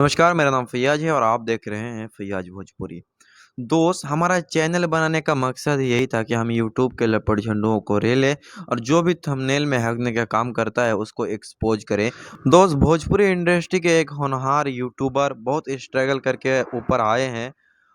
नमस्कार, मेरा नाम फैयाज है और आप देख रहे हैं फैयाज भोजपुरी। दोस्त, हमारा चैनल बनाने का मकसद यही था कि हम यूट्यूब के लपड़ झंडुओं को रेले और जो भी थंबनेल में हकने का काम करता है उसको एक्सपोज करें। दोस्त, भोजपुरी इंडस्ट्री के एक होनहार यूट्यूबर बहुत स्ट्रगल करके ऊपर आए हैं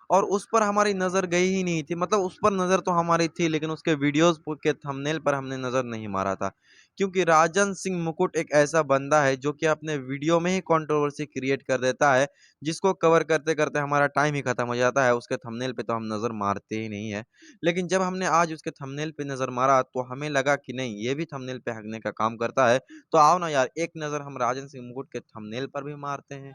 और उस पर हमारी नज़र गई ही नहीं थी। मतलब उस पर नज़र तो हमारी थी, लेकिन उसके वीडियोस के थंबनेल पर हमने नज़र नहीं मारा था, क्योंकि राजन सिंह मुकुट एक ऐसा बंदा है जो कि अपने वीडियो में ही कंट्रोवर्सी क्रिएट कर देता है, जिसको कवर करते करते हमारा टाइम ही खत्म हो जाता है। उसके थंबनेल पे तो हम नज़र मारते ही नहीं है। लेकिन जब हमने आज उसके थंबनेल पे नज़र मारा तो हमें लगा कि नहीं, ये भी थंबनेल पे हकने का काम करता है। तो आओ ना यार, एक नज़र हम राजन सिंह मुकुट के थंबनेल पर भी मारते हैं।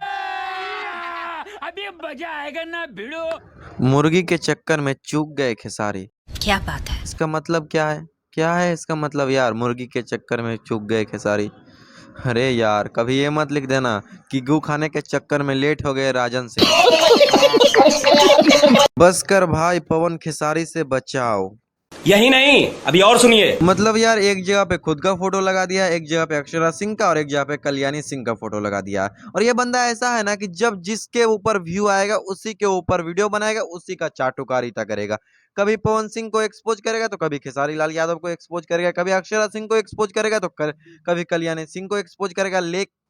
अभी मजा आएगा ना भिड़ो। मुर्गी के चक्कर में चूक गए खेसारी। क्या बात है। इसका मतलब क्या है? क्या है इसका मतलब यार, मुर्गी के चक्कर में चूक गए खेसारी? अरे यार, कभी ये मत लिख देना कि गू खाने के चक्कर में लेट हो गए राजन सिंह। बस कर भाई, पवन खेसारी से बचाओ। यही नहीं, अभी और सुनिए। मतलब यार, एक जगह पे खुद का फोटो लगा दिया, एक जगह पे अक्षरा सिंह का और एक जगह पे कल्याणी सिंह का फोटो लगा दिया। और ये बंदा ऐसा है ना कि जब जिसके ऊपर व्यू आएगा उसी के ऊपर वीडियो बनाएगा, उसी का चाटुकारिता करेगा। कभी पवन सिंह को एक्सपोज करेगा तो कभी खेसारी लाल यादव को एक्सपोज करेगा, कभी अक्षरा सिंह को एक्सपोज करेगा तो कभी कल्याणी सिंह को एक्सपोज करेगा।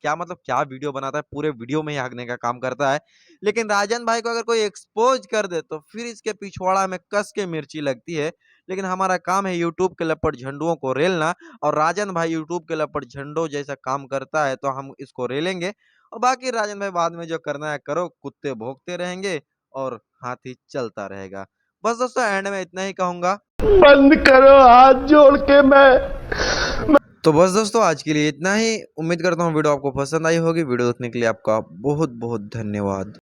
क्या मतलब, क्या वीडियो बनाता है, पूरे वीडियो में ही हकने का काम करता है। लेकिन राजन भाई को अगर कोई एक्सपोज कर दे तो फिर इसके पिछवाड़ा में कस के मिर्ची लगती है। लेकिन हमारा काम है यूट्यूब के लपट झंडुओं को रेलना, और राजन भाई यूट्यूब के लपट झंडों जैसा काम करता है तो हम इसको रेलेंगे। और बाकी राजन भाई, बाद में जो करना है करो, कुत्ते भौंकते रहेंगे और हाथी चलता रहेगा। बस दोस्तों, एंड में इतना ही कहूंगा। बंद करो, हाथ जोड़ के मैं। तो बस दोस्तों, आज के लिए इतना ही। उम्मीद करता हूँ वीडियो आपको पसंद आई होगी। वीडियो देखने के लिए आपका बहुत बहुत धन्यवाद।